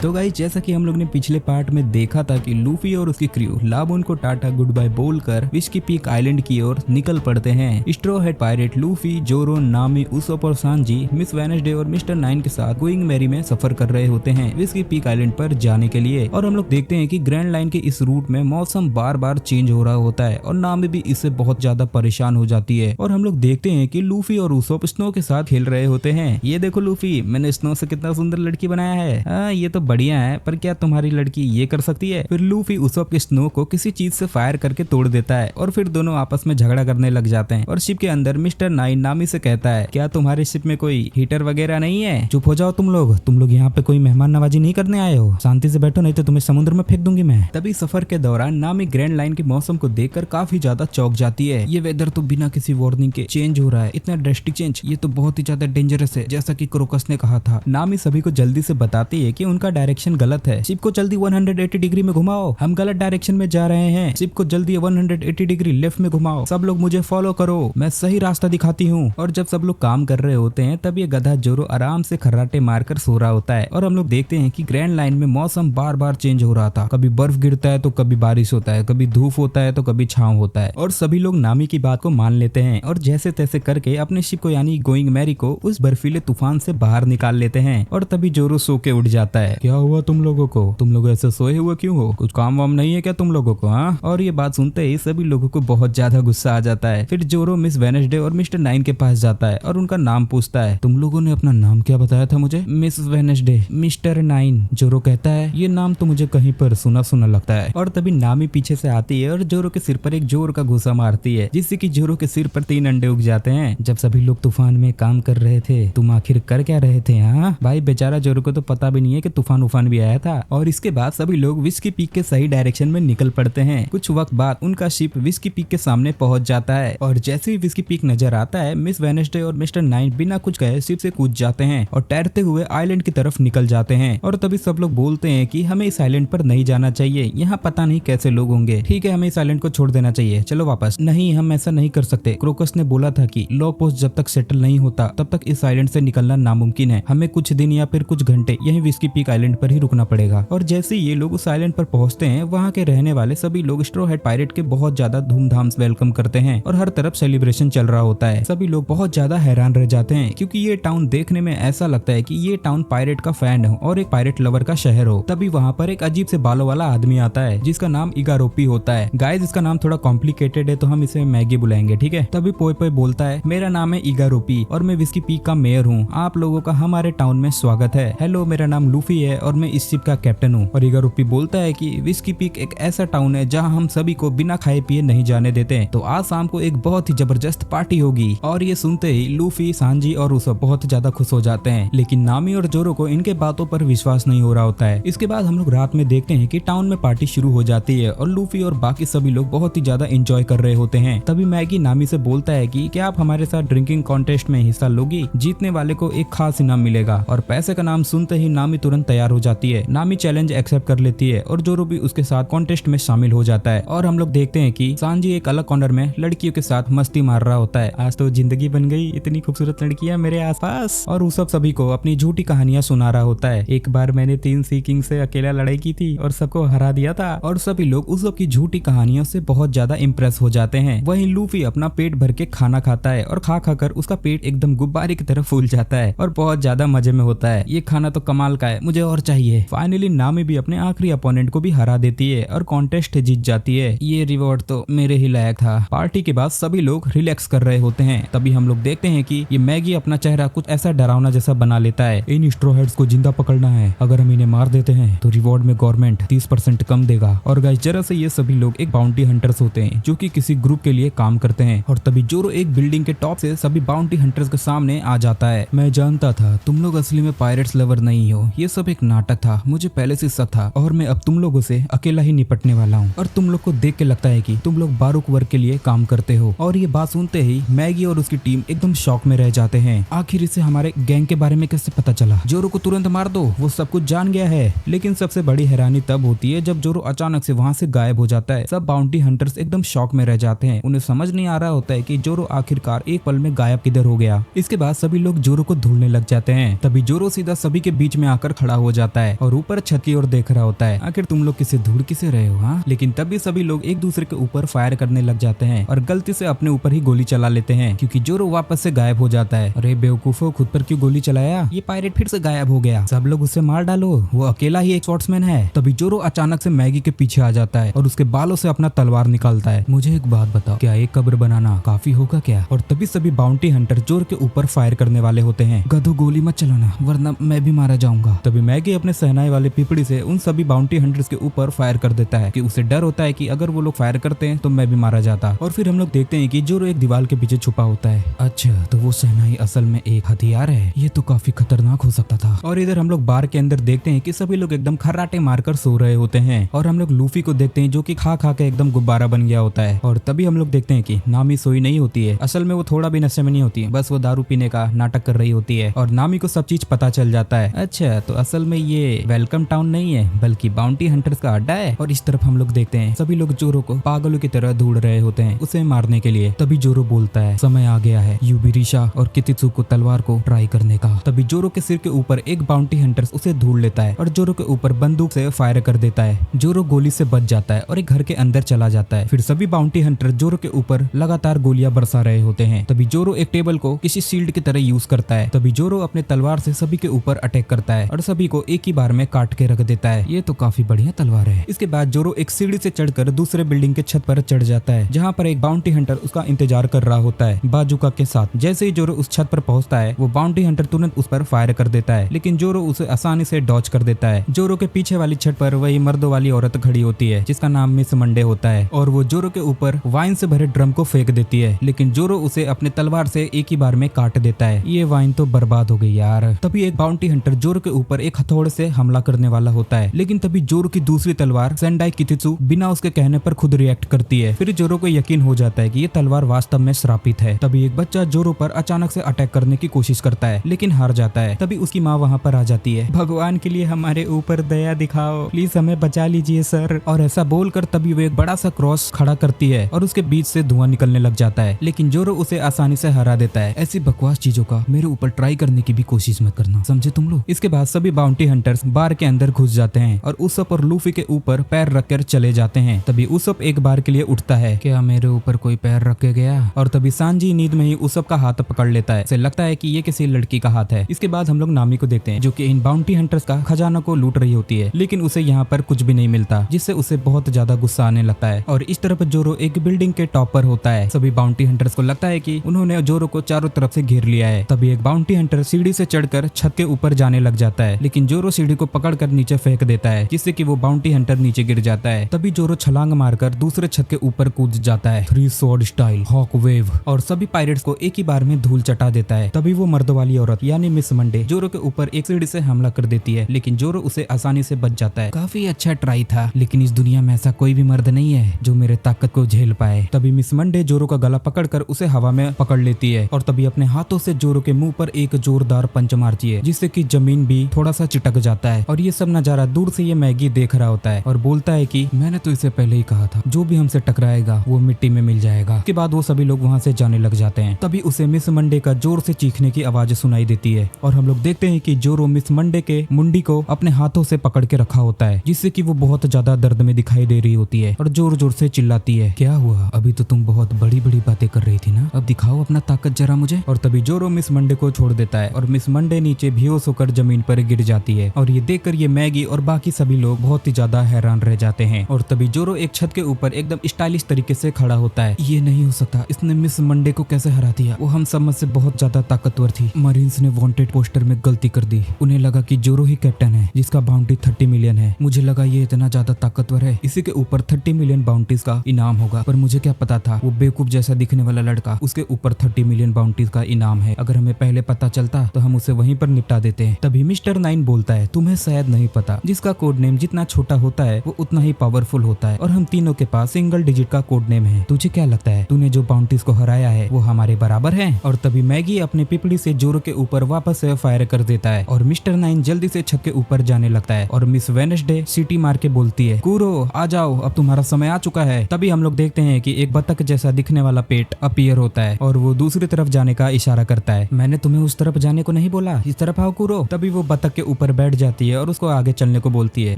तो गाइस जैसा कि हम लोग ने पिछले पार्ट में देखा था कि लूफी और उसकी क्रू लाबून को टाटा गुड बाय बोलकर विस्की पीक आइलैंड की ओर निकल पड़ते हैं। स्ट्रॉ हेड पायरेट लूफी, जोरो, नामी, उसोप और सांजी मिस वेडनेसडे और मिस्टर नाइन के साथ गोइंग मैरी में सफर कर रहे होते हैं विस्की पीक आइलैंड पर जाने के लिए। और हम लोग देखते हैं कि ग्रैंड लाइन के इस रूट में मौसम बार बार चेंज हो रहा होता है और नामी भी इससे बहुत ज्यादा परेशान हो जाती है। और हम लोग देखते हैं कि लूफी और उसोप स्नो के साथ खेल रहे होते हैं। ये देखो लूफी, मैंने स्नो से कितना सुंदर लड़की बनाया है। ये तो बढ़िया है, पर क्या तुम्हारी लड़की ये कर सकती है? फिर लूफी उसोप के स्नो को किसी चीज से फायर करके तोड़ देता है और फिर दोनों आपस में झगड़ा करने लग जाते हैं। और शिप के अंदर मिस्टर नाइन नामी से कहता है, क्या तुम्हारे शिप में कोई हीटर वगैरह नहीं है? चुप हो जाओ तुम लोग यहाँ पे कोई मेहमान नवाजी नहीं करने आए हो, शांति से बैठो नहीं तो तुम्हें समुद्र में फेंक दूंगी मैं। तभी सफर के दौरान नामी ग्रैंड लाइन के मौसम को देखकर काफी ज्यादा चौंक जाती है। ये वेदर तो बिना किसी वार्निंग के चेंज हो रहा है, इतना ड्रेस्टिक चेंज, ये तो बहुत ही ज्यादा डेंजरस है, जैसा कि क्रोकस ने कहा था। नामी सभी को जल्दी से बताती है कि उनका डायरेक्शन गलत है, शिप को जल्दी 180 डिग्री में घुमाओ, हम गलत डायरेक्शन में जा रहे हैं, शिप को जल्दी 180 डिग्री लेफ्ट में घुमाओ, सब लोग मुझे फॉलो करो, मैं सही रास्ता दिखाती हूँ। और जब सब लोग काम कर रहे होते हैं तब ये गधा जोरो आराम से खर्राटे मारकर सो रहा होता है। और हम लोग देखते हैं कि ग्रैंड लाइन में मौसम बार बार चेंज हो रहा था, कभी बर्फ गिरता है तो कभी बारिश होता है, कभी धूप होता है तो कभी छांव होता है। और सभी लोग नामी की बात को मान लेते हैं और जैसे तैसे करके अपने शिप को यानी गोइंग मैरी को उस बर्फीले तूफान से बाहर निकाल लेते हैं। और तभी जोरो सो के उठ जाता है। क्या हुआ तुम लोगों को? तुम लोग ऐसे सोए हुए क्यों हो? कुछ काम वाम नहीं है क्या तुम लोगों को? हाँ। और ये बात सुनते ही सभी लोगों को बहुत ज्यादा गुस्सा आ जाता है। फिर जोरो मिस वेडनेसडे और मिस्टर नाइन के पास जाता है और उनका नाम पूछता है। तुम लोगों ने अपना नाम क्या बताया था मुझे? Miss Wednesday, mister nine. जोरो कहता है, ये नाम तो मुझे कहीं पर सुना सुना लगता है। और तभी नामी पीछे से आती है और जोरो के सिर पर एक जोर का घुसा मारती है, जिससे कि जोरो के सिर पर 3 अंडे उग जाते हैं। जब सभी लोग तूफान में काम कर रहे थे, तुम आखिर कर क्या रहे थे? हाँ भाई, बेचारा जोरो को तो पता भी नहीं है कि तूफान उफान भी आया था। और इसके बाद सभी लोग विस्की पीक के सही डायरेक्शन में निकल पड़ते हैं। कुछ वक्त बाद उनका शिप विस्की पीक के सामने पहुंच जाता है और जैसे ही विस्की पीक नजर आता है, मिस वेडनेसडे और मिस्टर नाइन बिना कुछ कहे शिप से कूद जाते हैं और तैरते हुए आइलैंड की तरफ निकल जाते हैं। और तभी सब लोग बोलते हैं कि हमें इस आइलैंड पर नहीं जाना चाहिए, यहाँ पता नहीं कैसे लोग होंगे, ठीक है हमें इस आइलैंड को छोड़ देना चाहिए, चलो वापस। नहीं, हम ऐसा नहीं कर सकते, क्रोकस ने बोला था कि लॉ पोस्ट जब तक सेटल नहीं होता तब तक इस आइलैंड से निकलना नामुमकिन है, हमें कुछ दिन या फिर कुछ घंटे यही विस्की पीक आइलैंड पर ही रुकना पड़ेगा। और जैसे ये लोग उस आइलैंड पर पहुंचते हैं, वहाँ के रहने वाले सभी लोग स्ट्रॉ हेड पायरेट के बहुत ज्यादा धूमधाम से वेलकम करते हैं और हर तरफ सेलिब्रेशन चल रहा होता है। सभी लोग बहुत ज्यादा हैरान रह जाते हैं क्योंकि ये टाउन देखने में ऐसा लगता है कि ये टाउन पायरेट का फैन हो और एक पायरेट लवर का शहर हो। तभी वहाँ पर एक अजीब से बालों वाला आदमी आता है जिसका नाम इगारोपी होता है। गाइस, इसका नाम थोड़ा कॉम्प्लिकेटेड है तो हम इसे मैगी बुलाएंगे, ठीक है? तभी पोय पोय बोलता है, मेरा नाम है इगारोपी और मैं विस्की पीक का मेयर हूँ, आप लोगों का हमारे टाउन में स्वागत है। हेलो, मेरा नाम लूफी है और मैं इस शिप का कैप्टन हूँ। और इगारोपी बोलता है कि विस्की पीक एक ऐसा टाउन है जहाँ हम सभी को बिना खाए पिए नहीं जाने देते, तो आज शाम को एक बहुत ही जबरदस्त पार्टी होगी। और ये सुनते ही लूफी, सांजी और उसोप बहुत ज्यादा खुश हो जाते हैं, लेकिन नामी और जोरो को इनके बातों पर विश्वास नहीं हो रहा होता है। इसके बाद हम लोग रात में देखते हैं कि टाउन में पार्टी शुरू हो जाती है और लूफी और बाकी सभी लोग बहुत ही ज्यादा एंजॉय कर रहे होते हैं। तभी मैगी नामी से बोलता है कि क्या आप हमारे साथ ड्रिंकिंग कॉन्टेस्ट में हिस्सा लोगी? जीतने वाले को एक खास इनाम मिलेगा। और पैसे का नाम सुनते ही नामी तुरंत तैयार हो जाती है। नामी चैलेंज एक्सेप्ट कर लेती है और जोरो भी उसके साथ कॉन्टेस्ट में शामिल हो जाता है। और हम लोग देखते हैं कि सांजी एक अलग कॉर्नर में लड़कियों के साथ मस्ती मार रहा होता है। आज तो जिंदगी बन गई, इतनी खूबसूरत लड़कियां मेरे आसपास। और उसब सभी को अपनी झूठी कहानियां सुना रहा होता है। एक बार मैंने 3 सी किंग से अकेला लड़ाई की थी और सबको हरा दिया था। और सभी लोग उसब की झूठी कहानियों से बहुत ज्यादा इम्प्रेस हो जाते हैं। वहीं लूफी अपना पेट भर के खाना खाता है और खा खाकर उसका पेट एकदम गुब्बारे की तरह फूल जाता है और बहुत ज्यादा मजे में होता है। ये खाना तो कमाल का है, मुझे और चाहिए। फाइनली नामी भी अपने आखिरी अपोनेंट को भी हरा देती है और कॉन्टेस्ट जीत जाती है। ये रिवॉर्ड तो मेरे ही लायक था। पार्टी के बाद सभी लोग रिलैक्स कर रहे होते हैं। तभी हम लोग देखते हैं कि ये मैगी अपना चेहरा कुछ ऐसा डरावना जैसा बना लेता है। इन स्ट्रॉ हेड्स को जिंदा पकड़ना है, अगर हम इन्हें मार देते हैं तो रिवॉर्ड में गवर्नमेंट 30% कम देगा। और गाइस, जरा से ये सभी लोग एक बाउंटी हंटर्स होते हैं जो कि किसी ग्रुप के लिए काम करते हैं। और तभी जोरो एक बिल्डिंग के टॉप से सभी बाउंटी हंटर्स के सामने आ जाता है। मैं जानता था तुम लोग असली में पायरेट्स लवर नहीं हो, ये सब एक नाटक था, मुझे पहले से शक था और मैं अब तुम लोगों से अकेला ही निपटने वाला हूँ। और तुम लोग को देख के लगता है कि तुम लोग बारूक वर्क के लिए काम करते हो। और ये बात सुनते ही मैगी और उसकी टीम एकदम शॉक में रह जाते हैं। आखिर इसे हमारे गैंग के बारे में कैसे पता चला? जोरो को तुरंत मार दो, वो सब कुछ जान गया है। लेकिन सबसे बड़ी हैरानी तब होती है जब जोरो अचानक से वहाँ से गायब हो जाता है। सब बाउंटी हंटर्स एकदम शॉक में रह जाते हैं। उन्हें समझ नहीं आ रहा होता है कि जोरो आखिरकार एक पल में गायब किधर हो गया। इसके बाद सभी लोग जोरो को ढूंढने लग जाते हैं। तभी जोरो सीधा सभी के बीच में आकर खड़ा हो जाता है और ऊपर छत की ओर देख रहा होता है। आखिर तुम लोग किसे ढूंढ किसे रहे हो? हाँ, लेकिन तभी सभी लोग एक दूसरे के ऊपर फायर करने लग जाते हैं और गलती से अपने ऊपर ही गोली चला लेते हैं क्योंकि जोरो वापस से गायब हो जाता है। अरे बेवकूफो, खुद पर क्यों गोली चलाया? ये पायरेट फिर से गायब हो गया, सब लोग उसे मार डालो, वो अकेला ही एक शॉट्समैन है। तभी जोरो अचानक से मैगी के पीछे आ जाता है और उसके बालों से अपना तलवार निकालता है। मुझे एक बात बताओ, क्या एक कब्र बनाना काफी होगा क्या? और तभी सभी बाउंटी हंटर जोर के ऊपर फायर करने वाले होते हैं। गधो, गोली मत चलाना वरना मैं भी मारा जाऊंगा। तभी मैगी अपने सहनाई वाले पिपड़ी से उन सभी बाउंटी हंटर्स के ऊपर फायर कर देता है कि उसे डर होता है कि अगर वो लोग फायर करते हैं तो मैं भी मारा जाता। और फिर हम लोग देखते हैं कि जोरो एक दीवार के पीछे छुपा होता है। अच्छा, तो वो सहनाई असल में एक हथियार है, ये तो काफी खतरनाक हो सकता था। और इधर हम लोग बार के अंदर देखते हैं कि सभी लोग एकदम खर्राटे मारकर सो रहे होते हैं और हम लोग लूफी को देखते हैं जो कि खा खा के एकदम गुब्बारा बन गया होता है। और तभी हम लोग देखते हैं कि नामी सोई नहीं होती है, असल में वो थोड़ा भी नशे में नहीं होती है, बस वो दारू पीने का नाटक कर रही होती है और नामी को सब चीज पता चल जाता है। अच्छा, तो असल में ये वेलकम टाउन नहीं है बल्कि बाउंटी हंटर्स का अड्डा है। और इस तरफ हम लोग देखते हैं सभी लोग जोरो को पागलों की तरह ढूंढ रहे होते हैं उसे मारने के लिए। तभी जोरो बोलता है, समय आ गया है यूबिरिशा और कितित्सु को तलवार को ट्राई करने का। तभी जोरो के सिर के ऊपर एक बाउंटी हंटर्स उसे ढूंढ लेता है और जोरो के ऊपर बंदूक से फायर कर देता है। जोरो गोली से बच जाता है और एक घर के अंदर चला जाता है। फिर सभी बाउंटी हंटर जोरो के ऊपर लगातार गोलियां बरसा रहे होते हैं। तभी जोरो एक टेबल को किसी शील्ड की तरह यूज करता है। तभी जोरो अपने तलवार से सभी के ऊपर अटैक करता है और सभी को एक ही बार में काट के रख देता है। ये तो काफी बढ़िया तलवार है। इसके बाद जोरो एक सीढ़ी से चढ़कर दूसरे बिल्डिंग के छत पर चढ़ जाता है जहाँ पर एक बाउंटी हंटर उसका इंतजार कर रहा होता है बाजूका के साथ। जैसे ही जोरो उस छत पर पहुंचता है वो बाउंटी हंटर तुरंत उस पर फायर कर देता है, लेकिन जोरो उसे आसानी से डॉज कर देता है। जोरो के पीछे वाली छत पर वही मर्दों वाली औरत खड़ी होती है जिसका नाम मिस मंडे होता है और वो जोरो के ऊपर वाइन से भरे ड्रम को फेंक देती है, लेकिन जोरो उसे अपने तलवार से एक ही बार में काट देता है। ये वाइन तो बर्बाद हो गई यार। तभी एक बाउंटी हंटर जोरो के ऊपर एक हथौड़े से हमला करने वाला होता है, लेकिन तभी जोरो की दूसरी तलवार सेंडाई कितित्सु बिना उसके कहने पर खुद रिएक्ट करती है। फिर जोरो को यकीन हो जाता है कि ये तलवार वास्तव में श्रापित है। तभी एक बच्चा जोरो पर अचानक से अटैक करने की कोशिश करता है लेकिन हार जाता है। तभी उसकी माँ वहाँ पर आ जाती है। भगवान के लिए हमारे ऊपर दया दिखाओ, प्लीज हमें बचा लीजिए सर। और ऐसा बोलकर तभी वो एक बड़ा सा क्रॉस खड़ा करती है और उसके बीच से धुआं निकलने लग जाता है, लेकिन जोरो उसे आसानी से हरा देता है। ऐसी बकवास चीजों का मेरे ऊपर ट्राई करने की भी कोशिश मत करना, समझे तुम लोग। इसके बाद सभी बाउंटी हंटर्स बार के अंदर घुस जाते हैं और उसप और लूफी के ऊपर पैर रखकर चले जाते हैं। तभी उसप एक बार के लिए उठता है, क्या मेरे ऊपर कोई पैर रख के गया? और तभी सांजी नींद में ही उसप का हाथ पकड़ लेता है। उसे लगता है कि ये किसी लड़की का हाथ है। इसके बाद हम लोग नामी को देखते हैं जो कि इन बाउंटी हंटर्स का खजाना को लूट रही होती है, लेकिन उसे यहाँ पर कुछ भी नहीं मिलता जिससे उसे बहुत ज्यादा गुस्सा आने लगता है। और इस तरफ जोरो एक बिल्डिंग के टॉप पर होता है। सभी बाउंटी हंटर्स को लगता है कि उन्होंने जोरो को चारों तरफ से घेर लिया है। तभी एक बाउंटी हंटर सीढ़ी से चढ़कर छत के ऊपर जाने लग जाता है, लेकिन जोरो सीढ़ी को पकड़कर नीचे फेंक देता है जिससे कि वो बाउंटी हंटर नीचे गिर जाता है। तभी जोरो छलांग मारकर दूसरे छत के ऊपर कूद जाता है, 3 स्वॉर्ड स्टाइल हॉक वेव, और सभी पायरेट्स को एक ही बार में धूल चटा देता है। तभी वो मर्दों वाली औरत यानी मिस मंडे जोरो के ऊपर एक सीढ़ी से हमला कर देती है, लेकिन जोरो उसे आसानी से बच जाता है। काफी अच्छा ट्राई था, लेकिन इस दुनिया में ऐसा कोई भी मर्द नहीं है जो मेरे ताकत को झेल पाए। तभी मिस मंडे जोरो का गला पकड़कर उसे हवा में पकड़ लेती है और तभी अपने हाथों से जोरो के मुंह पर एक जोरदार पंच मारती है जिससे कि जमीन भी थोड़ा सा चिटक जाता है। और ये सब नजारा दूर से ये मैगी देख रहा होता है और बोलता है कि मैंने तो इसे पहले ही कहा था, जो भी हमसे टकराएगा वो मिट्टी में मिल जाएगा। उसके बाद वो सभी लोग वहाँ से जाने लग जाते हैं। तभी उसे मिस मंडे का जोर से चीखने की आवाज सुनाई देती है और हम लोग देखते हैं कि जोरो मिस मंडे के मुंडी को अपने हाथों से पकड़ के रखा होता है जिससे कि वो बहुत ज्यादा दर्द में दिखाई दे रही होती है और जोर जोर से चिल्लाती है, क्या हुआ? अभी तो तुम बहुत बड़ी बड़ी बातें कर रही थी ना, अब दिखाओ अपना ताकत जरा मुझे। और तभी जोरो मिस मंडे को छोड़ देता है और मिस मंडे नीचे बेहोश होकर जमीन पर गिर जाती है। और ये देखकर ये मैगी और बाकी सभी लोग बहुत ही ज्यादा हैरान रह जाते हैं। और तभी जोरो एक छत के ऊपर एकदम स्टाइलिश तरीके से खड़ा होता है। ये नहीं हो सकता, इसने मिस मंडे को कैसे हरा दिया? वो हम सब से बहुत ज्यादा ताकतवर थी। मरीन्स ने वांटेड पोस्टर में गलती कर दी, उन्हें लगा कि जोरो ही कैप्टन है जिसका बाउंटी 30 मिलियन है। मुझे लगा ये इतना ज्यादा ताकतवर है, इसी के ऊपर 30 मिलियन बाउंटीज का इनाम होगा, पर मुझे क्या पता था वो बेवकूफ जैसा दिखने वाला लड़का, उसके ऊपर 30 मिलियन बाउंटीज का इनाम है। अगर हमें पहले पता चलता तो हम उसे वहीं पर निपटा देते हैं। तभी मिस्टर 9 बोलता है, तुम्हें शायद नहीं पता, जिसका कोड नेम जितना छोटा होता है वो उतना ही पावरफुल होता है और हम तीनों के पास सिंगल डिजिट का कोड नेम है। तुझे क्या लगता है तूने जो बाउंटीज को हराया है वो हमारे बराबर है? और तभी मैगी अपने पिपड़ी से जोरो के ऊपर वापस से फायर कर देता है और मिस्टर 9 जल्दी से छत के ऊपर जाने लगता है और मिस वेडनेसडे सीटी मार के बोलती है, कूरो आ जाओ, अब तुम्हारा समय आ चुका है। तभी हम लोग देखते हैं कि एक बतख जैसा दिखने वाला पेट अपीयर होता है और वो दूसरी तरफ जाने का इशारा करता है। मैंने तुम्हें उस तरफ जाने को नहीं बोला, इस तरफ आओ कूरो। तभी वो बतख के ऊपर बैठ जाती है और उसको आगे चलने को बोलती है,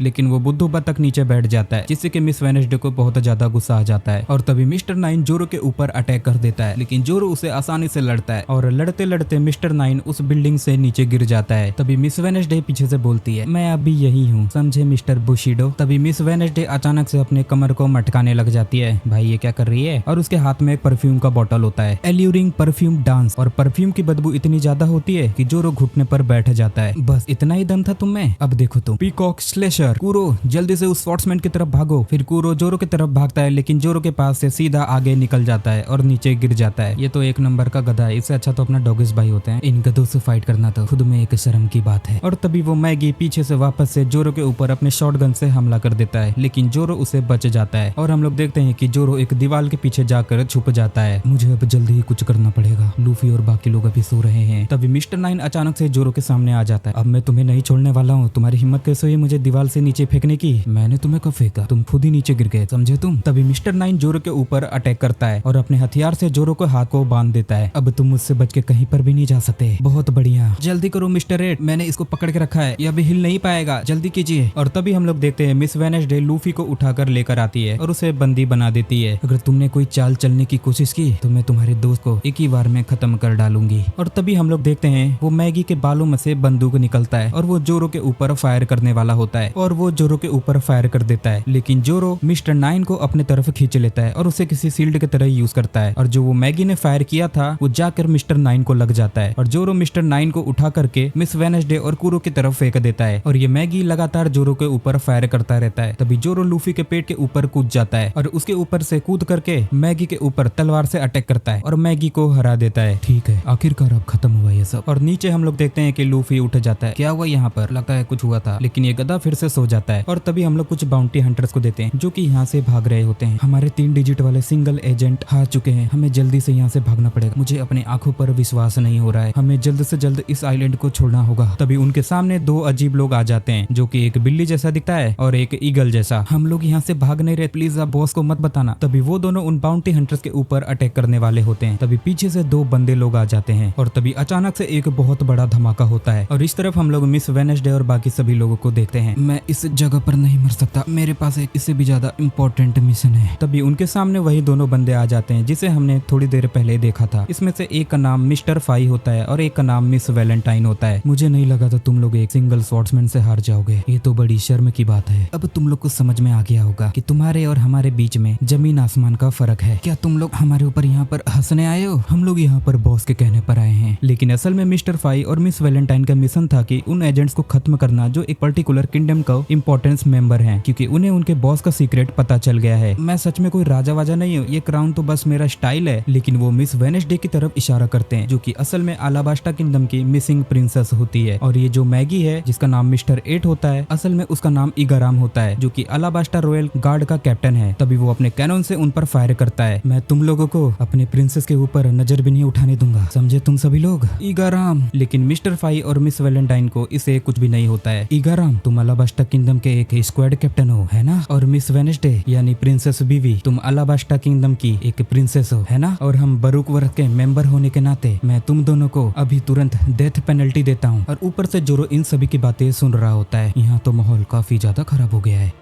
लेकिन वो बुद्धू बतख नीचे बैठ जाता है, जिससे कि मिस वेडनेसडे को बहुत ज्यादा गुस्सा आ जाता है। और तभी मिस्टर 9 जोरो के ऊपर अटैक कर देता है, लेकिन जोरो उसे आसानी से लड़ता है और लड़ते लड़ते मिस्टर 9 उस बिल्डिंग से नीचे गिर जाता है। तभी मिस वेडनेसडे पीछे से बोलती है, मैं अभी यही हूँ, समझे मिस्टर बुशिडो। तभी मिस वेडनेसडे अचानक से अपने कमर को मटकाने लग जाती है, भाई ये क्या कर रही है, और उसके हाथ में एक परफ्यूम का बोतल होता है, एल्यूरिंग परफ्यूम डांस, और परफ्यूम की बदबू इतनी ज्यादा होती है कि जोरो घुटने पर बैठ जाता है। बस इतना ही दम था तुम में, अब देखो तुम। पीकॉक स्लेशर, कूरो जल्दी से उस स्वॉर्ड्समैन की तरफ भागो। फिर कूरो जोरो की तरफ भागता है, लेकिन जोरो के पास से सीधा आगे निकल जाता है और नीचे गिर जाता है। ये तो एक नंबर का गधा है, इससे अच्छा तो अपना डॉगिस भाई होते हैं। इन गधों से फाइट करना तो खुद में एक शर्म की बात है। और तभी वो मैगी पीछे से वापस से जोरो के ऊपर अपने शॉटगन से हमला कर देता है, लेकिन जोरो उसे बच जाता है। और हम लोग देखते हैं कि जोरो एक दीवार के पीछे जाकर छुप जाता है। मुझे अब जल्दी ही कुछ करना पड़ेगा, लूफी और बाकी लोग अभी सो रहे हैं। तभी मिस्टर 9 अचानक से जोरो के सामने आ जाता है, अब मैं तुम्हें नहीं छोड़ने वाला हूँ, तुम्हारी हिम्मत कैसे हुई मुझे दीवार से नीचे फेंकने की, मैंने तुम्हें कब फेंका, तुम खुद ही नीचे गिर गए, समझे तुम। तभी मिस्टर 9 जोरो के ऊपर अटैक करता है और अपने हथियार से जोरो को हाथ को बांध देता है। अब तुम मुझसे बच के कहीं पर भी नहीं जा सकते। बहुत बढ़िया, जल्दी करो मिस्टर 8, मैंने इसको पकड़ के रखा है, ये अभी हिल नहीं पाएगा, जल्दी कीजिए। और तभी हम लोग देखते हैं मिस वेडनेसडे लूफी को उठाकर लेकर आती है और उसे बंदी बना देती है। अगर तुमने कोई चाल चलने की कोशिश की तो मैं तुम्हारे दोस्त को एक ही बार में खत्म कर डालूंगी। और तभी हम लोग देखते हैं वो मैगी के बालों में से बंदूक निकलता है और वो जोरो के ऊपर फायर करने वाला होता है, और वो जोरो के ऊपर फायर कर देता है, लेकिन जोरो मिस्टर 9 को अपने तरफ खींच लेता है और उसे किसी शील्ड की तरह यूज करता है। और जो वो मैगी ने फायर किया था वो जाकर मिस्टर 9 को लग जाता है, और जोरो मिस्टर 9 को उठा करके मिस वेडनेसडे और कूरो की तरफ फेंक देता है। और ये मैगी लगातार जोरो के ऊपर फायर करता रहता है। तभी जोरो लूफी के पेट के ऊपर कूद जाता है और उसके ऊपर से कूद करके मैगी के ऊपर तलवार से अटैक करता है और मैगी को हरा देता है। ठीक है, आखिरकार अब खत्म हुआ ये सब। और नीचे हम लोग देखते हैं कि लूफी उठ जाता है, क्या हुआ यहाँ पर, लगता है कुछ हुआ था, लेकिन ये गधा फिर से सो जाता है। और तभी हम लोग कुछ बाउंटी हंटर्स को देते हैं जो कि यहाँ से भाग रहे होते हैं। हमारे 3 डिजिट वाले सिंगल एजेंट हार चुके हैं, हमें जल्दी से यहाँ से भागना पड़ेगा, मुझे अपने आंखों पर विश्वास नहीं हो रहा है, हमें जल्द से जल्द इस आइलैंड को छोड़ना होगा। तभी उनके सामने 2 अजीब लोग आ जाते हैं जो कि एक बिल्ली जैसा दिखता है और एक ईगल जैसा। हम लोग यहाँ से भाग नहीं रहे, प्लीज आप बॉस को मत बताना। तभी वो दोनों उन बाउंटी हंटर्स के ऊपर अटैक करने वाले होते हैं। तभी पीछे से 2 बंदे लोग आ जाते हैं और तभी अचानक से एक बहुत बड़ा धमाका होता है और इस तरफ हम लोग मिस वेडनेसडे और बाकी सभी लोगों को देखते हैं। मैं इस जगह पर नहीं मर सकता, मेरे पास एक इससे भी ज्यादा इम्पोर्टेंट मिशन है। तभी उनके सामने वही दोनों बंदे आ जाते हैं जिसे हमने थोड़ी देर पहले देखा था। इसमें से एक का नाम मिस्टर फाई होता है और एक का नाम मिस वैलेंटाइन होता है। मुझे नहीं लगा था तुम लोग एक सिंगल स्वॉर्ड्समैन से हार जाओगे, ये तो बड़ी शर्म की बात है। अब तुम लोग को समझ में आ गया होगा कि तुम्हारे और हमारे बीच में जमीन आसमान का फर्क है। क्या तुम लोग हमारे ऊपर यहाँ पर हंसने आए हो? हम लोग यहाँ पर बॉस के कहने पर आए हैं, लेकिन असल में मिस्टर फाई और मिस वैलेंटाइन का मिशन था कि उन एजेंट्स को खत्म करना जो एक पर्टिकुलर किंगडम का इंपॉर्टेंस मेंबर हैं, क्योंकि उन्हें उनके बॉस का सीक्रेट पता चल गया है। मैं सच में कोई राजा वाजा नहीं हूँ, ये क्राउन तो बस मेरा स्टाइल है। लेकिन वो मिस वेडनेसडे की तरफ इशारा करते हैं जो कि असल में अलाबास्टा किंगडम की मिसिंग प्रिंसेस होती है। और ये जो मैगी है जिसका नाम मिस्टर 8 होता है, असल में उसका नाम इगाराम होता है जो कि अलाबास्टा रॉयल गार्ड का कैप्टन है। तभी वो अपने कैनन से उन पर फायर करता है। मैं तुम लोगों को अपने प्रिंसेस के ऊपर नजर भी नहीं उठाने दूंगा, समझे तुम सभी लोग। इगाराम। लेकिन मिस्टर फाई और मिस वैलेंटाइन को इसे कुछ भी नहीं होता है। इगाराम, तुम अलाबास्टा किंगडम के एक स्क्वाड कैप्टन हो, है ना? और मिस वेडनेसडे यानी प्रिंसेस बीवी, तुम अलाबास्टा किंगडम की एक प्रिंसेस हो, है ना? और हम बरूक वर्ग के मेंबर होने के नाते मैं तुम दोनों को अभी तुरंत डेथ पेनल्टी देता हूँ। और ऊपर से जोरो इन सभी की बातें सुन रहा होता है। यहाँ तो माहौल काफी ज्यादा खराब हो गया है।